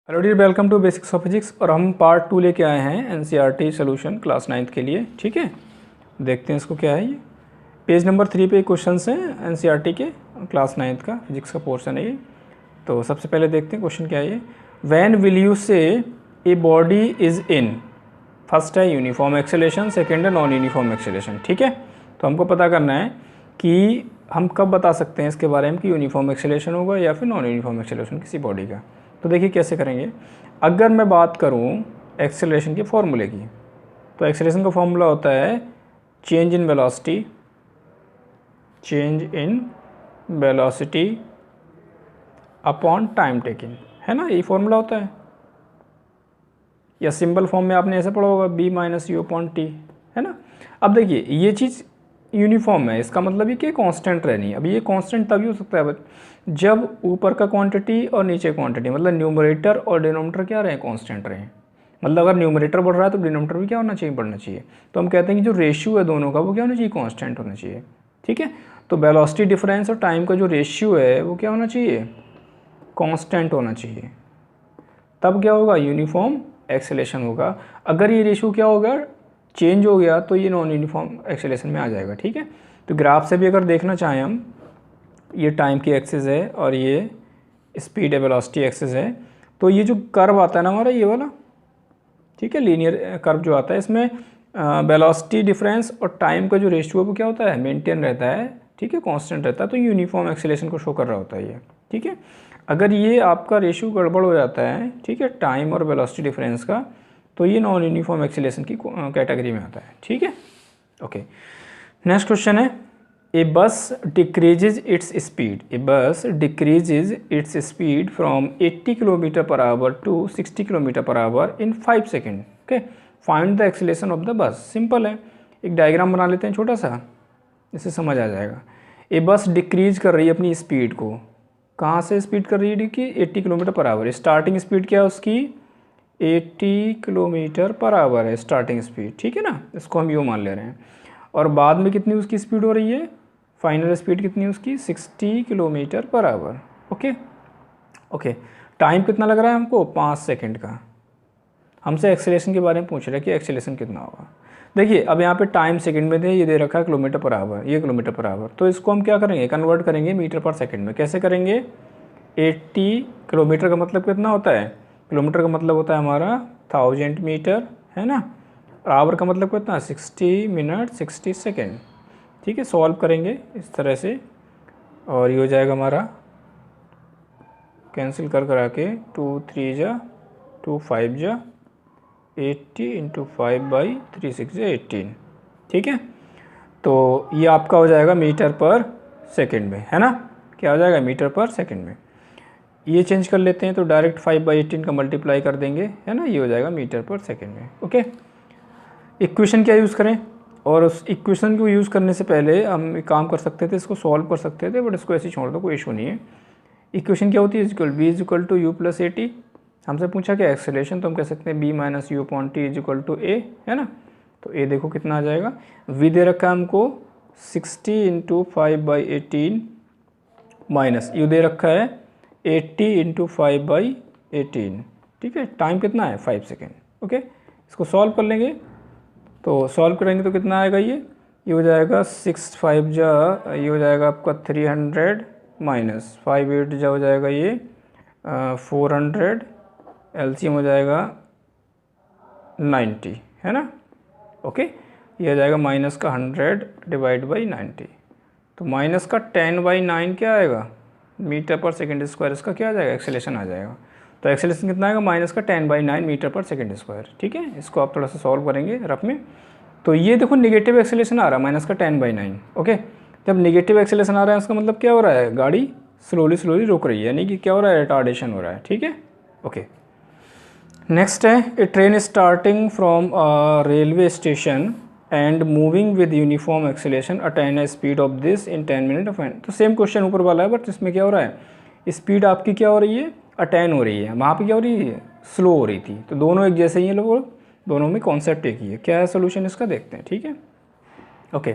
Hello dear, welcome to basics of physics. और हम part 2 लेके आए हैं एनसीईआरटी सॉल्यूशन क्लास 9th के लिए। ठीक है, देखते हैं इसको क्या है। ये पेज नंबर 3 पे क्वेश्चन हैं एनसीईआरटी के, क्लास 9th का फिजिक्स का पोर्शन है ये। तो सबसे पहले देखते हैं क्वेश्चन क्या है ये। व्हेन विल यू से a body is in, first है यूनिफॉर्म एक्सेलेरेशन, सेकेंड है नॉन यूनिफॉर्म एक्सेलेरेशन। ठीक है, तो हमको पता करना है कि हम कब बता सकते हैं इसके बारे में कि यूनिफॉर्म एक्सेलेरेशन होगा या फिर नॉन यूनिफॉर्म एक्सेलेरेशन किसी बॉडी का। तो देखिए कैसे करेंगे। अगर मैं बात करूं एक्सेलरेशन के फॉर्मूले की, तो एक्सेलरेशन का फॉर्मूला होता है change in velocity, change in velocity upon time taking, है ना, यही फॉर्मूला होता है। या सिंपल फॉर्म में आपने ऐसे पढ़ा होगा B minus you upon T, है ना। अब देखिए ये चीज़ यूनिफॉर्म है, इसका मतलब ये कि कांस्टेंट रहनी है। अब ये कांस्टेंट तभी हो सकता है जब ऊपर का क्वांटिटी और नीचे क्वांटिटी, मतलब न्यूमरेटर और डिनोमिनेटर क्या रहे, कांस्टेंट रहे। मतलब अगर न्यूमरेटर बढ़ रहा है तो डिनोमिनेटर भी क्या होना चाहिए, बढ़ना चाहिए। तो हम कहते हैं कि जो रेशियो है दोनों का वो क्या होना चाहिए, कांस्टेंट होना चाहिए। ठीक है, तो वेलोसिटी डिफरेंस और टाइम का जो रेशियो है वो क्या होना चाहिए, कांस्टेंट होना चाहिए। तब क्या होगा, यूनिफॉर्म एक्सेलेरेशन होगा। अगर ये रेशियो क्या होगा, चेंज हो गया, तो ये नॉन यूनिफॉर्म एक्सेलेरेशन में आ जाएगा। ठीक है, तो ग्राफ से भी अगर देखना चाहें हम, ये टाइम की एक्सिस है और ये स्पीड है, वेलोसिटी एक्सिस है। तो ये जो कर्व आता है ना हमारा, ये वाला, ठीक है, लीनियर कर्व जो आता है, इसमें वेलोसिटी डिफरेंस और टाइम का जो रेशियो है वो क्या होता है, मेंटेन रहता है। ठीक है, कांस्टेंट रहता है। तो यूनिफॉर्म एक्सेलेरेशन को शो कर रहा होता है ये। ठीक है, अगर ये आपका रेशियो गड़बड़ हो जाता है, ठीक है, टाइम और वेलोसिटी डिफरेंस का, तो ये नॉन यूनिफॉर्म एक्सेलेरेशन की कैटेगरी में आता है। ठीक है, ओके। नेक्स्ट क्वेश्चन है, ए bus decreases its speed, a bus decreases its speed from 80 kilometre per hour to 60 kilometre per hour in 5 second. Okay, find the acceleration of the bus. Simple है, एक diagram बना लेते हैं छोटा सा, इससे समझ आ जाएगा। ए बस डिक्रीज कर रही है अपनी स्पीड को, कहाँ से स्पीड कर रही है कि 80 kilometre per our. Starting speed क्या है उसकी, 80 किलोमीटर पर आवर है स्टार्टिंग स्पीड। ठीक है ना, इसको हम यूँ मान ले रहे हैं। और बाद में कितनी उसकी स्पीड हो रही है, फाइनल स्पीड कितनी है उसकी, 60 kilometre per our. Okay okay, time कितना लग रहा है हमको, 5 सेकंड का। हमसे एक्सेलेरेशन के बारे में पूछ रहे हैं कि एक्सेलेरेशन कितना होगा। देखिए अब यहाँ पे टाइम सेकंड में ये दे रखा है किलोमीटर पर आवर, ये किलोमीटर पर आवर। तो इसको हम क्या करेंगे, कन्वर्ट करेंगे मीटर पर सेकंड में। कैसे करेंगे, 80 किलोमीटर का मतलब कितना होता है, किलोमीटर का मतलब होता है हमारा 1000 मीटर, है ना। और आवर का मतलब कितना, 60 मिनट 60 सेकेंड। ठीक है, सॉल्व करेंगे इस तरह से, और ये हो जाएगा हमारा कैंसिल कर करा के 2 3 जा 2 5 जा 80 इंटू 5/3 6 18। ठीक है, तो ये आपका हो जाएगा मीटर पर सेकेंड में, है ना। क्या हो जाएगा, मीटर पर सेकेंड में। ये चेंज कर लेते हैं तो डायरेक्ट 5/18 का मल्टीप्लाई कर देंगे, है ना, ये हो जाएगा मीटर पर सेकेंड में। ओके, इक्वेशन क्या यूज़ करें, और उस इक्वेशन को यूज़ करने से पहले हम एक काम कर सकते थे, इसको सॉल्व कर सकते थे, बट इसको ऐसे ही छोड़ दो, कोई इशू नहीं है। इक्वेशन क्या होती है, equal b is equal to u plus a t. हमसे पूछा क्या एक्सेलरेशन, तो हम कह सकते हैं b minus you upon t is equal to a, है ना। तो ए देखो कितना आ जाएगा, वी दे रखा है हमको 60 इंटू 5/18 माइनस यू दे रखा है 80 इंटू 5/18। ठीक है, टाइम कितना है, 5 सेकेंड। ओके, इसको सॉल्व कर लेंगे, तो सॉल्व करेंगे तो कितना आएगा, ये हो जाएगा 6 5 जा, ये हो जाएगा आपका 300 माइनस 5 8 जा हो जाएगा ये 400, एलसीएम हो जाएगा 90, है ना। ओके, ये हो जाएगा माइनस का 100 डिवाइड बाई 90। तो माइनस का 10/9 क्या आएगा, मीटर पर सेकेंड स्क्वायर। इसका क्या आ जाएगा, एक्सेलेरेशन आ जाएगा। तो एक्सेलेरेशन कितना आएगा, माइनस का 10/9 मीटर पर सेकेंड स्क्वायर। ठीक है, इसको आप थोड़ा सा सॉल्व करेंगे रफ में। तो ये देखो निगेटिव एक्सेलेरेशन आ रहा है, माइनस का 10/9। ओके, जब निगेटिव एक्सेलेरेशन आ रहा है इसका मतलब क्या हो रहा है, गाड़ी स्लोली रुक रही है, यानी कि क्या हो रहा है, रिटार्डेशन हो रहा है। ठीक है, ओके। नेक्स्ट है, a train starting from railway station and moving with uniform acceleration attain a speed of this in 10 minute of n. तो सेम क्वेश्चन ऊपर वाला है, बट इसमें क्या हो रहा है, स्पीड आपकी क्या हो रही है, अटेन हो रही है। वहाँ पे क्या हो रही है, स्लो हो रही थी। तो दोनों एक जैसे ही हैं लोग, दोनों में कॉन्सेप्ट एक ही है। क्या है सोल्यूशन इसका, देखते हैं। ठीक है, ओके,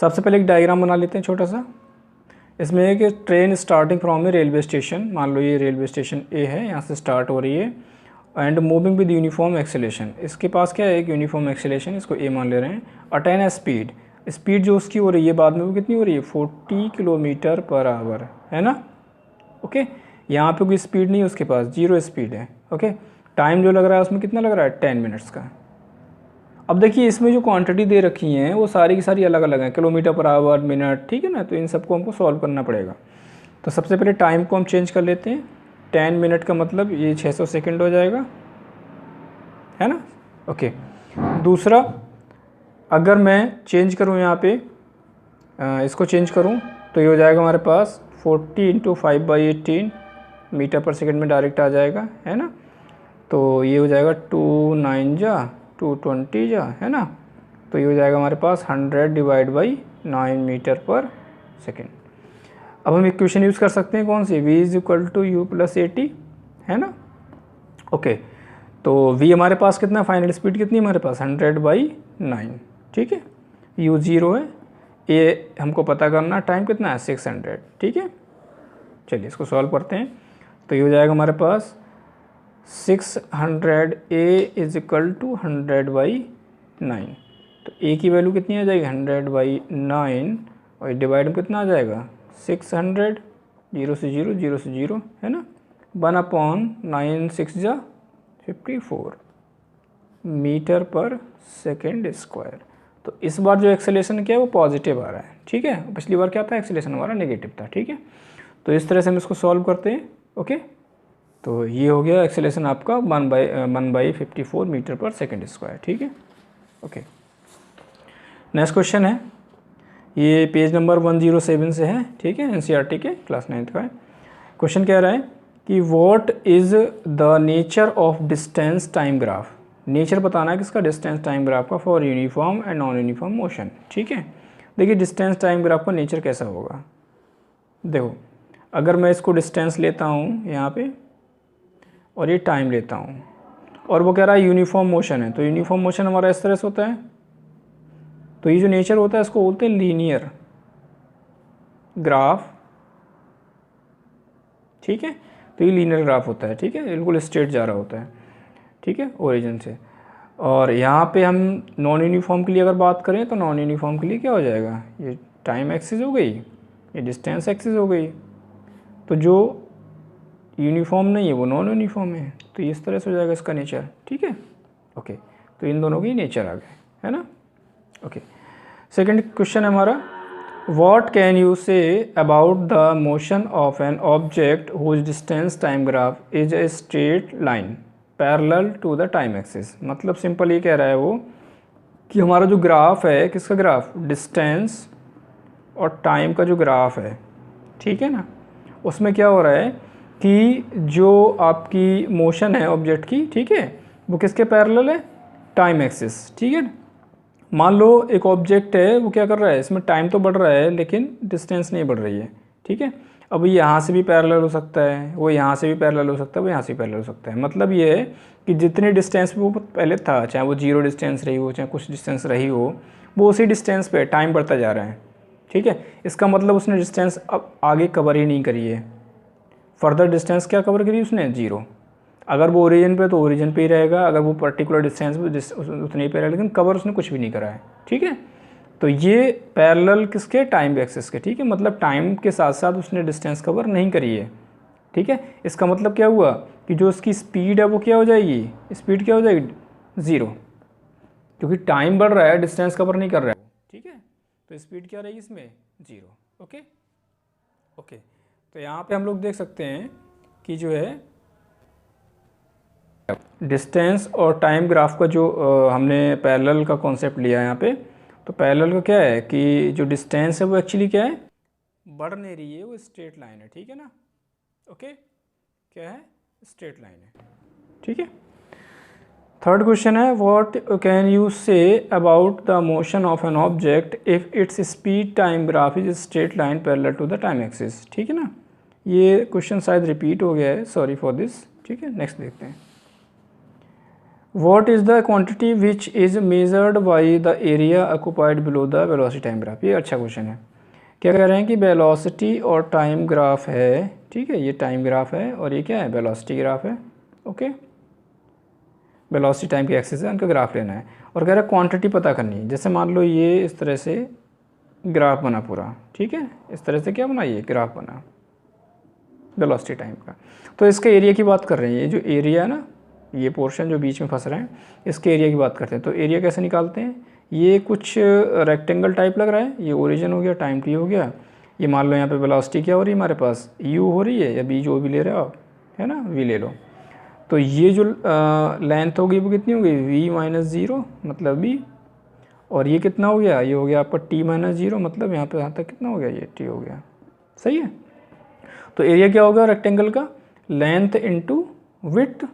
सबसे पहले एक डायग्राम बना लेते हैं छोटा सा। इसमें है कि train starting from A railway station, मान लो ये रेलवे स्टेशन ए है, यहाँ से स्टार्ट हो रही है, and moving with uniform acceleration, इसके पास क्या है एक यूनिफॉर्म एक्सेलेरेशन, इसको ए मान ले रहे हैं, अटेन ए स्पीड, स्पीड जो उसकी हो रही है बाद में वो कितनी हो रही है 40 किलोमीटर पर आवर, है ना। ओके, यहाँ पे कोई स्पीड नहीं है उसके पास, 0 स्पीड है। ओके, टाइम जो लग रहा है उसमें कितना लग रहा है 10 मिनट्स का। अब देखिए इसमें जो क्वांटिटी दे रखी हैं वो सारी की सारी अलग अलग हैं, किलोमीटर पर आवर, मिनट, ठीक है ना। तो इन सबको हमको सॉल्व करना पड़ेगा। तो सबसे पहले टाइम को हम चेंज कर लेते हैं, 10 मिनट का मतलब ये 600 सेकेंड हो जाएगा, है ना। ओके, दूसरा अगर मैं चेंज करूँ यहाँ पे इसको चेंज करूँ तो ये हो जाएगा हमारे पास 40 × 5/18 मीटर पर सेकेंड में डायरेक्ट आ जाएगा, है ना। तो ये हो जाएगा 2 9 जा 220 जा, है ना। तो ये हो जाएगा हमारे पास 100/9 मीटर पर सेकेंड। अब हम इक्वेशन यूज़ कर सकते हैं कौन सी, v = u + at, है ना। ओके, तो v हमारे पास कितना, फाइनल स्पीड कितनी हमारे पास 100/9, ठीक है। u 0 है, a हमको पता करना, टाइम कितना है 600, ठीक है। चलिए इसको सॉल्व करते हैं। तो ये हो जाएगा हमारे पास 600, a = 100/9, तो a की वैल्यू कितनी आ जाएगी 100/9, और डिवाइड में कितना आ जाएगा 600, 0 से 0, 0 से 0, है ना। 1/9 6 जा 54 मीटर पर सेकेंड स्क्वायर। तो इस बार जो एक्सेलेरेशन क्या है वो पॉजिटिव आ रहा है, ठीक है। पिछली बार क्या था, एक्सेलेरेशन हमारा नेगेटिव था, ठीक है। तो इस तरह से हम इसको सॉल्व करते हैं। ओके, तो ये हो गया एक्सेलेरेशन आपका 1/54 मीटर पर सेकेंड स्क्वायर, ठीक है। ओके, नेक्स्ट क्वेश्चन है, ये पेज नंबर 107 से है, ठीक है, एनसीईआरटी के क्लास 9th का है। क्वेश्चन कह रहा है कि what is the nature of distance time graph, nature बताना है किसका, डिस्टेंस टाइम ग्राफ का, for uniform and non uniform motion, ठीक है। देखिए डिस्टेंस टाइम ग्राफ का नेचर कैसा होगा, देखो अगर मैं इसको डिस्टेंस लेता हूँ यहाँ पे और ये टाइम लेता हूँ, और वो कह रहा है यूनिफॉर्म मोशन है, तो यूनिफॉर्म मोशन हमारा इस तरह से होता है। तो ये जो नेचर होता है इसको बोलते हैं लीनियर ग्राफ, ठीक है। तो ये लीनियर ग्राफ होता है, ठीक है, बिल्कुल स्ट्रेट जा रहा होता है, ठीक है, ओरिजिन से। और यहाँ पे हम नॉन यूनिफॉर्म के लिए अगर बात करें तो नॉन यूनिफॉर्म के लिए क्या हो जाएगा, ये टाइम एक्सिस हो गई, ये डिस्टेंस एक्सिस हो गई। तो जो यूनिफॉर्म नहीं है वो नॉन यूनिफॉर्म है, तो इस तरह से हो जाएगा इसका नेचर, ठीक है। ओके, तो इन दोनों की नेचर आ गए, है ना। ओके, सेकंड क्वेश्चन है हमारा, what can you say about the motion of an object whose distance time graph is a straight line parallel to the time axis. मतलब सिंपल ये कह रहा है वो कि हमारा जो ग्राफ है, किसका ग्राफ, डिस्टेंस और टाइम का जो ग्राफ है, ठीक है ना, उसमें क्या हो रहा है कि जो आपकी मोशन है ऑब्जेक्ट की, ठीक है, वो किसके पैरेलल है, टाइम एक्सिस, ठीक है। मान लो एक ऑब्जेक्ट है, वो क्या कर रहा है, इसमें टाइम तो बढ़ रहा है लेकिन डिस्टेंस नहीं बढ़ रही है, ठीक है। अब ये यहाँ से भी पैरेलल हो सकता है, वो यहाँ से भी पैरेलल हो सकता है, वो यहाँ से भी पैरेलल हो सकता है। मतलब ये है कि जितने डिस्टेंस पे वो पहले था, चाहे वो 0 डिस्टेंस रही हो, चाहे कुछ डिस्टेंस रही हो, वो उसी डिस्टेंस पे टाइम बढ़ता जा रहा है, ठीक है। इसका मतलब उसने डिस्टेंस अब आगे कवर ही नहीं करी है, फर्दर डिस्टेंस क्या कवर करी उसने, 0। अगर वो ओरिजिन पे तो ओरिजिन पे ही रहेगा, अगर वो पर्टिकुलर डिस्टेंस पे उतने ही पे रहेगा, लेकिन कवर उसने कुछ भी नहीं करा है, ठीक है। तो ये पैरेलल किसके, टाइम एक्सिस के, ठीक है। मतलब टाइम के साथ साथ उसने डिस्टेंस कवर नहीं करी है, ठीक है। इसका मतलब क्या हुआ कि जो उसकी स्पीड है वो क्या हो जाएगी, स्पीड क्या हो जाएगी 0, क्योंकि टाइम बढ़ रहा है, डिस्टेंस कवर नहीं कर रहा है, ठीक है। तो स्पीड क्या रहेगी इसमें 0। ओके ओके, तो यहाँ पे हम लोग देख सकते हैं कि जो है डिस्टेंस और टाइम ग्राफ का जो हमने पैरेलल का कॉन्सेप्ट लिया है यहाँ पे। तो पैरेलल का क्या है कि जो डिस्टेंस है वो एक्चुअली क्या है, बढ़ नहीं रही है, वो स्ट्रेट लाइन है, ठीक है ना। ओके, क्या है, स्ट्रेट लाइन है, ठीक है। थर्ड क्वेश्चन है, what can you say about the motion of an object if its speed time graph is straight line parallel to the time axis, ठीक है ना। ये क्वेश्चन शायद रिपीट हो गया है, सॉरी फॉर दिस, ठीक है। नेक्स्ट देखते हैं, What is the quantity which is measured by the area occupied below the velocity time graph। ये अच्छा क्वेश्चन है क्या कह रहे हैं कि वेलोसिटी और टाइम ग्राफ है, ठीक है, ये टाइम ग्राफ है और ये क्या है, वेलोसिटी ग्राफ है। ओके, वेलोसिटी टाइम की एक्सिस है, उनका ग्राफ लेना है और कह रहा है क्वांटिटी पता करनी है। जैसे मान लो ये इस तरह से ग्राफ बना पूरा, ठीक है, इस तरह से क्या बना, ये ग्राफ बना वेलोसिटी टाइम का। तो इसके एरिया की बात कर रहे हैं, ये जो एरिया है ना, ये पोर्शन जो बीच में फंस रहे हैं, इसके एरिया की बात करते हैं। तो एरिया कैसे निकालते हैं, ये कुछ रेक्टेंगल टाइप लग रहा है, ये ओरिजिन हो गया, टाइम टी हो गया, ये मान लो यहाँ पे वेलोसिटी क्या हो रही है हमारे पास, यू हो रही है या बी, जो भी ले रहे हो आप, है ना, वी ले लो। तो ये जो लेंथ होगी वो कितनी होगी, वी माइनस ज़ीरो मतलब बी, और ये कितना हो गया, ये हो गया आपका टी माइनस ज़ीरो, मतलब यहाँ पे यहाँ तक कितना हो गया, ये टी हो गया। सही है। तो एरिया क्या होगा रेक्टेंगल का, लेंथ इंटू विड्थ,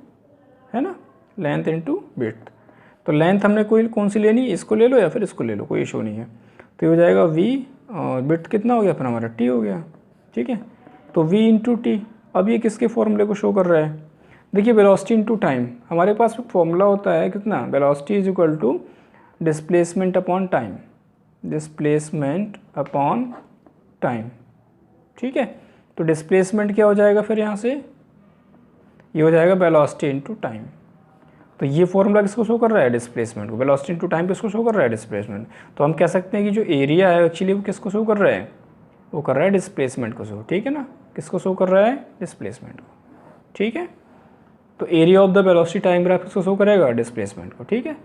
है ना, लेंथ इंटू विड्थ। तो लेंथ हमने कोई कौन सी लेनी, इसको ले लो या फिर इसको ले लो, कोई इशू नहीं है। तो ये हो जाएगा वी और विड्थ कितना हो गया फिर हमारा, टी हो गया, ठीक है। तो वी इंटू टी, अब ये किसके फॉर्मूले को शो कर रहा है, देखिए वेलोसिटी इंटू टाइम, हमारे पास फॉर्मूला होता है कितना, velocity is equal to displacement upon time, displacement upon time, ठीक है। तो डिस्प्लेसमेंट क्या हो जाएगा फिर यहाँ से, ये हो जाएगा वेलोसिटी इंटू टाइम। तो ये फॉर्मूला किसको शो कर रहा है, डिस्प्लेसमेंट को, वेलोसिटी इंटू टाइम किसको शो कर रहा है, डिस्प्लेसमेंट। तो हम कह सकते हैं कि जो एरिया है एक्चुअली वो किसको शो कर रहा है, वो कर रहा है डिस्प्लेसमेंट को शो, ठीक है ना, किसको शो कर रहा है, डिस्प्लेसमेंट को, ठीक है। तो area of the velocity time graph किसको शो करेगा, डिस्प्लेसमेंट को, ठीक है।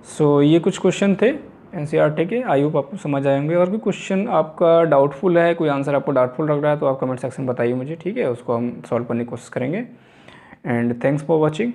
सो ये कुछ क्वेश्चन थे एनसीईआरटी के, आई होप आपको समझ आएंगे। और कोई क्वेश्चन आपका डाउटफुल है, कोई आंसर आपको डाउटफुल लग रहा है तो आप कमेंट सेक्शन बताइए मुझे, ठीक है, उसको हम सॉल्व करने की कोशिश करेंगे। And thanks for watching.